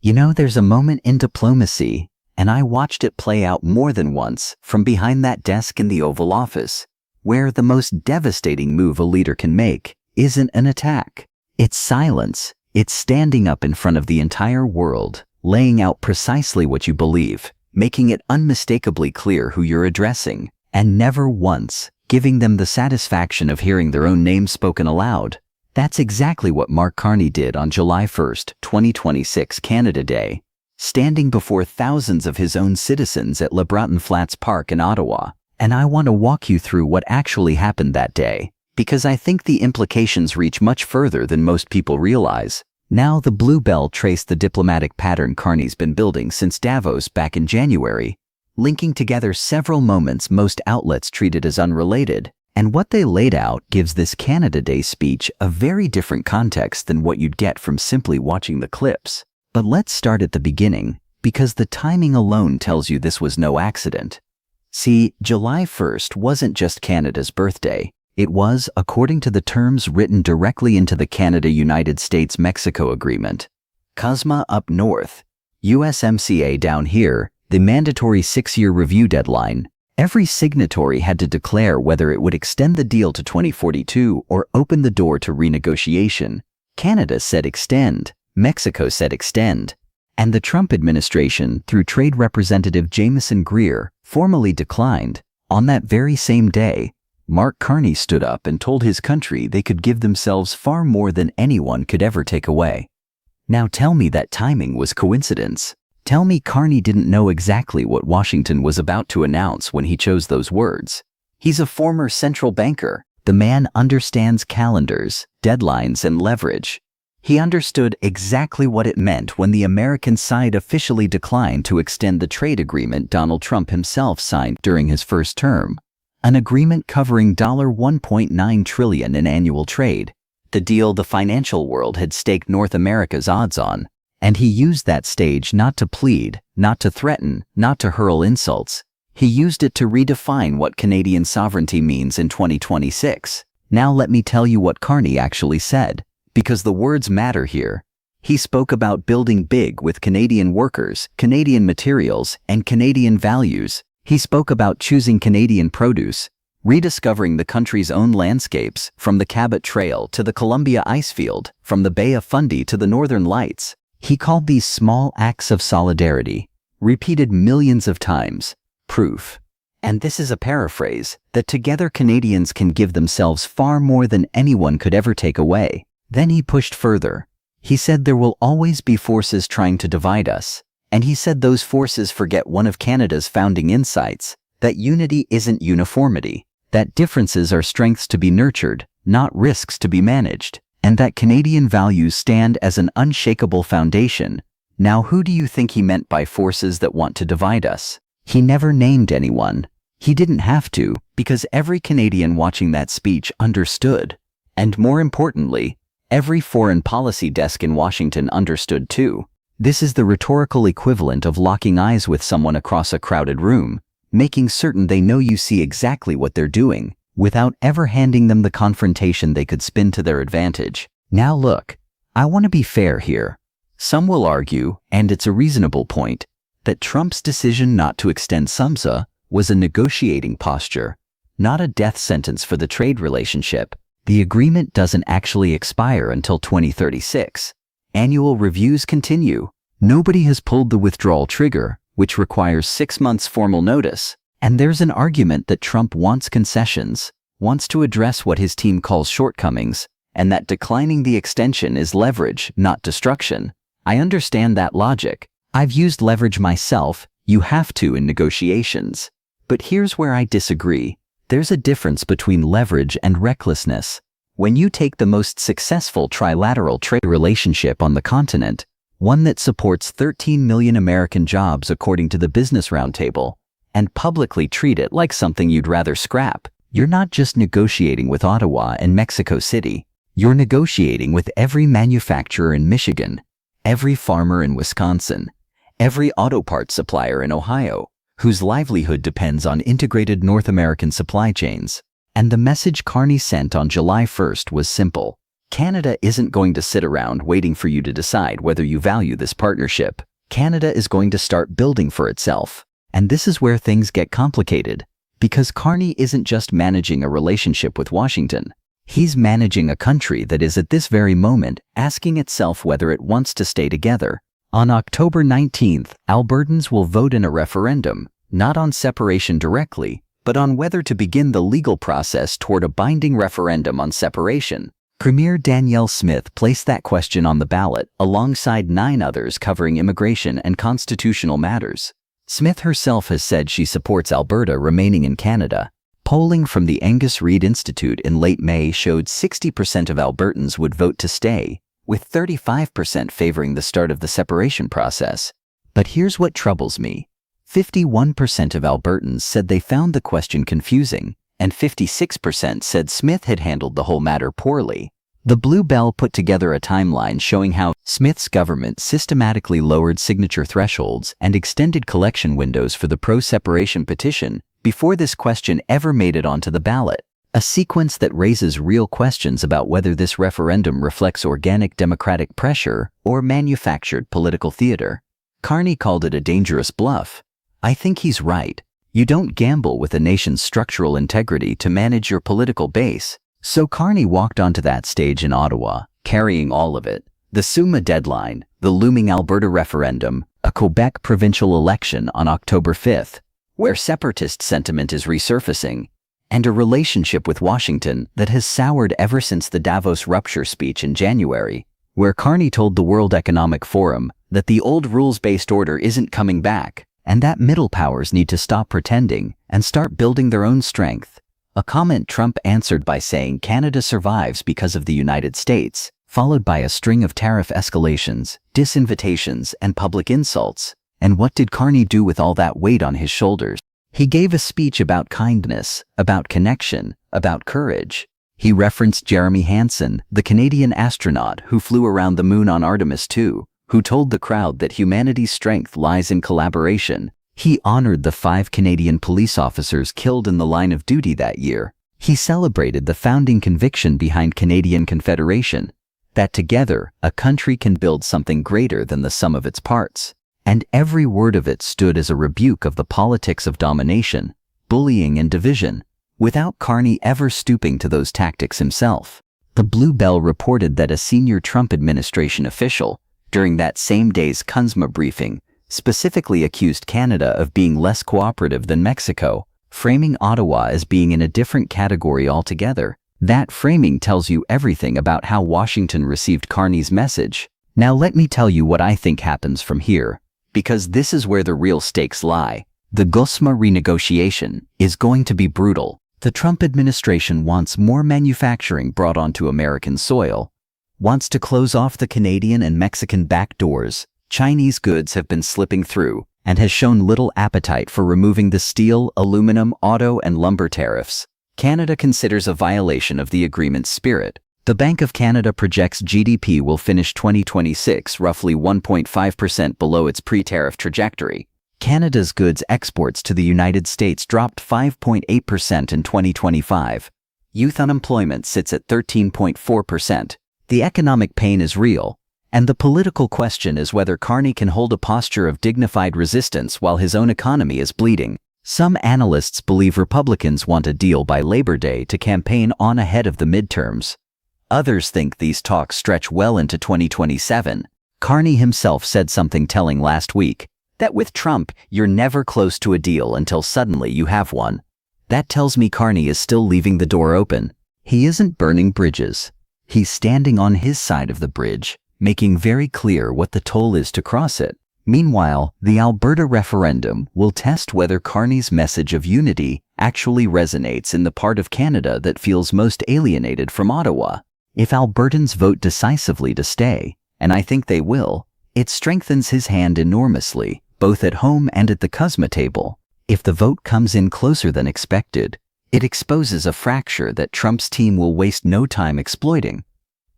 You know, there's a moment in diplomacy, and I watched it play out more than once from behind that desk in the Oval Office, where the most devastating move a leader can make isn't an attack. It's silence. It's standing up in front of the entire world, laying out precisely what you believe, making it unmistakably clear who you're addressing, and never once giving them the satisfaction of hearing their own name spoken aloud. That's exactly what Mark Carney did on July 1st, 2026 Canada Day, standing before thousands of his own citizens at Le Breton Flats Park in Ottawa. And I want to walk you through what actually happened that day, because I think the implications reach much further than most people realize. Now the blue bell traced the diplomatic pattern Carney's been building since Davos back in January, linking together several moments most outlets treated as unrelated. And what they laid out gives this Canada Day speech a very different context than what you'd get from simply watching the clips. But let's start at the beginning, because the timing alone tells you this was no accident. See, July 1st wasn't just Canada's birthday. It was, according to the terms written directly into the Canada-United States-Mexico Agreement. CUSMA up north, USMCA down here, the mandatory 6-year review deadline. Every signatory had to declare whether it would extend the deal to 2042 or open the door to renegotiation. Canada said extend, Mexico said extend, and the Trump administration, through Trade Representative Jamieson Greer, formally declined. On that very same day, Mark Carney stood up and told his country they could give themselves far more than anyone could ever take away. Now tell me that timing was coincidence. Tell me Carney didn't know exactly what Washington was about to announce when he chose those words. He's a former central banker. The man understands calendars, deadlines, and leverage. He understood exactly what it meant when the American side officially declined to extend the trade agreement Donald Trump himself signed during his first term. An agreement covering $1.9 trillion in annual trade, the deal the financial world had staked North America's odds on. And he used that stage not to plead, not to threaten, not to hurl insults. He used it to redefine what Canadian sovereignty means in 2026. Now let me tell you what Carney actually said, because the words matter here. He spoke about building big with Canadian workers, Canadian materials, and Canadian values. He spoke about choosing Canadian produce, rediscovering the country's own landscapes, from the Cabot Trail to the Columbia Icefield, from the Bay of Fundy to the Northern Lights. He called these small acts of solidarity, repeated millions of times, proof. And this is a paraphrase, that together Canadians can give themselves far more than anyone could ever take away. Then he pushed further. He said there will always be forces trying to divide us. And he said those forces forget one of Canada's founding insights, that unity isn't uniformity, that differences are strengths to be nurtured, not risks to be managed, and that Canadian values stand as an unshakable foundation. Now who do you think he meant by forces that want to divide us? He never named anyone. He didn't have to, because every Canadian watching that speech understood. And more importantly, every foreign policy desk in Washington understood too. This is the rhetorical equivalent of locking eyes with someone across a crowded room, making certain they know you see exactly what they're doing, without ever handing them the confrontation they could spin to their advantage. Now look, I want to be fair here. Some will argue, and it's a reasonable point, that Trump's decision not to extend CUSMA was a negotiating posture, not a death sentence for the trade relationship. The agreement doesn't actually expire until 2036. Annual reviews continue. Nobody has pulled the withdrawal trigger, which requires 6 months formal notice. And there's an argument that Trump wants concessions, wants to address what his team calls shortcomings, and that declining the extension is leverage, not destruction. I understand that logic. I've used leverage myself. You have to in negotiations. But here's where I disagree. There's a difference between leverage and recklessness. When you take the most successful trilateral trade relationship on the continent, one that supports 13 million American jobs according to the Business Roundtable, and publicly treat it like something you'd rather scrap, you're not just negotiating with Ottawa and Mexico City. You're negotiating with every manufacturer in Michigan, every farmer in Wisconsin, every auto parts supplier in Ohio, whose livelihood depends on integrated North American supply chains. And the message Carney sent on July 1st was simple. Canada isn't going to sit around waiting for you to decide whether you value this partnership. Canada is going to start building for itself. And this is where things get complicated. Because Carney isn't just managing a relationship with Washington. He's managing a country that is at this very moment asking itself whether it wants to stay together. On October 19th, Albertans will vote in a referendum, not on separation directly, but on whether to begin the legal process toward a binding referendum on separation. Premier Danielle Smith placed that question on the ballot alongside 9 others covering immigration and constitutional matters. Smith herself has said she supports Alberta remaining in Canada. Polling from the Angus Reid Institute in late May showed 60% of Albertans would vote to stay, with 35% favoring the start of the separation process. But here's what troubles me. 51% of Albertans said they found the question confusing, and 56% said Smith had handled the whole matter poorly. The Blue Bell put together a timeline showing how Smith's government systematically lowered signature thresholds and extended collection windows for the pro-separation petition before this question ever made it onto the ballot. A sequence that raises real questions about whether this referendum reflects organic democratic pressure or manufactured political theater. Carney called it a dangerous bluff. I think he's right. You don't gamble with a nation's structural integrity to manage your political base. So Carney walked onto that stage in Ottawa, carrying all of it. The CUSMA deadline, the looming Alberta referendum, a Quebec provincial election on October 5th, where separatist sentiment is resurfacing, and a relationship with Washington that has soured ever since the Davos rupture speech in January, where Carney told the World Economic Forum that the old rules-based order isn't coming back, and that middle powers need to stop pretending and start building their own strength. A comment Trump answered by saying Canada survives because of the United States, followed by a string of tariff escalations, disinvitations, and public insults. And what did Carney do with all that weight on his shoulders? He gave a speech about kindness, about connection, about courage. He referenced Jeremy Hansen, the Canadian astronaut who flew around the moon on Artemis II, who told the crowd that humanity's strength lies in collaboration. He honored the 5 Canadian police officers killed in the line of duty that year. He celebrated the founding conviction behind Canadian Confederation, that together a country can build something greater than the sum of its parts. And every word of it stood as a rebuke of the politics of domination, bullying, and division, without Carney ever stooping to those tactics himself. The Blue Bell reported that a senior Trump administration official, during that same day's CUSMA briefing, specifically accused Canada of being less cooperative than Mexico, framing Ottawa as being in a different category altogether. That framing tells you everything about how Washington received Carney's message. Now let me tell you what I think happens from here, because this is where the real stakes lie. The CUSMA renegotiation is going to be brutal. The Trump administration wants more manufacturing brought onto American soil, wants to close off the Canadian and Mexican back doors. Chinese goods have been slipping through, and has shown little appetite for removing the steel, aluminum, auto, and lumber tariffs. Canada considers a violation of the agreement's spirit. The Bank of Canada projects GDP will finish 2026 roughly 1.5% below its pre-tariff trajectory. Canada's goods exports to the United States dropped 5.8% in 2025. Youth unemployment sits at 13.4%. The economic pain is real. And the political question is whether Carney can hold a posture of dignified resistance while his own economy is bleeding. Some analysts believe Republicans want a deal by Labor Day to campaign on ahead of the midterms. Others think these talks stretch well into 2027. Carney himself said something telling last week, that with Trump, you're never close to a deal until suddenly you have one. That tells me Carney is still leaving the door open. He isn't burning bridges. He's standing on his side of the bridge, making very clear what the toll is to cross it. Meanwhile, the Alberta referendum will test whether Carney's message of unity actually resonates in the part of Canada that feels most alienated from Ottawa. If Albertans vote decisively to stay, and I think they will, it strengthens his hand enormously, both at home and at the CUSMA table. If the vote comes in closer than expected, it exposes a fracture that Trump's team will waste no time exploiting.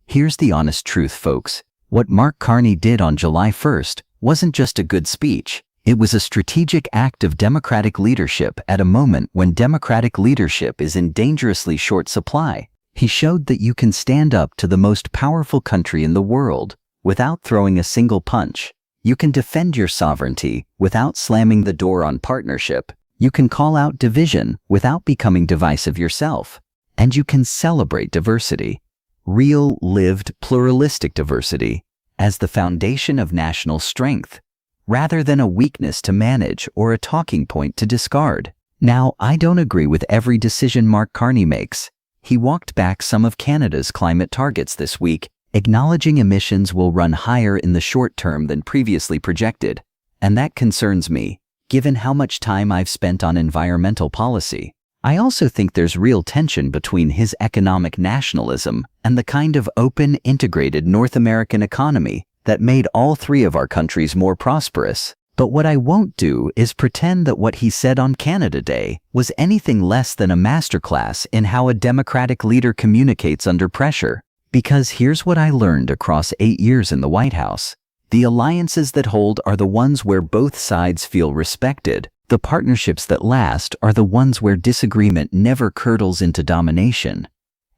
Here's the honest truth, folks. What Mark Carney did on July 1st wasn't just a good speech. It was a strategic act of Democratic leadership at a moment when Democratic leadership is in dangerously short supply. He showed that you can stand up to the most powerful country in the world without throwing a single punch. You can defend your sovereignty without slamming the door on partnership. You can call out division without becoming divisive yourself. And you can celebrate diversity, real, lived, pluralistic diversity, as the foundation of national strength, rather than a weakness to manage or a talking point to discard. Now, I don't agree with every decision Mark Carney makes. He walked back some of Canada's climate targets this week, acknowledging emissions will run higher in the short term than previously projected. And that concerns me, given how much time I've spent on environmental policy. I also think there's real tension between his economic nationalism and the kind of open, integrated North American economy that made all three of our countries more prosperous. But what I won't do is pretend that what he said on Canada Day was anything less than a masterclass in how a democratic leader communicates under pressure. Because here's what I learned across 8 years in the White House. The alliances that hold are the ones where both sides feel respected. The partnerships that last are the ones where disagreement never curdles into domination.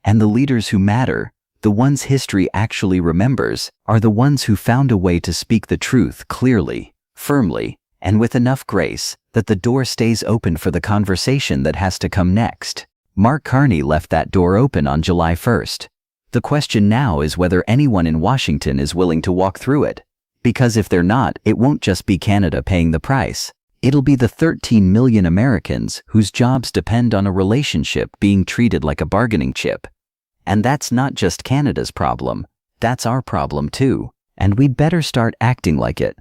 And the leaders who matter, the ones history actually remembers, are the ones who found a way to speak the truth clearly, firmly, and with enough grace that the door stays open for the conversation that has to come next. Mark Carney left that door open on July 1st. The question now is whether anyone in Washington is willing to walk through it. Because if they're not, it won't just be Canada paying the price. It'll be the 13 million Americans whose jobs depend on a relationship being treated like a bargaining chip. And that's not just Canada's problem. That's our problem too. And we'd better start acting like it.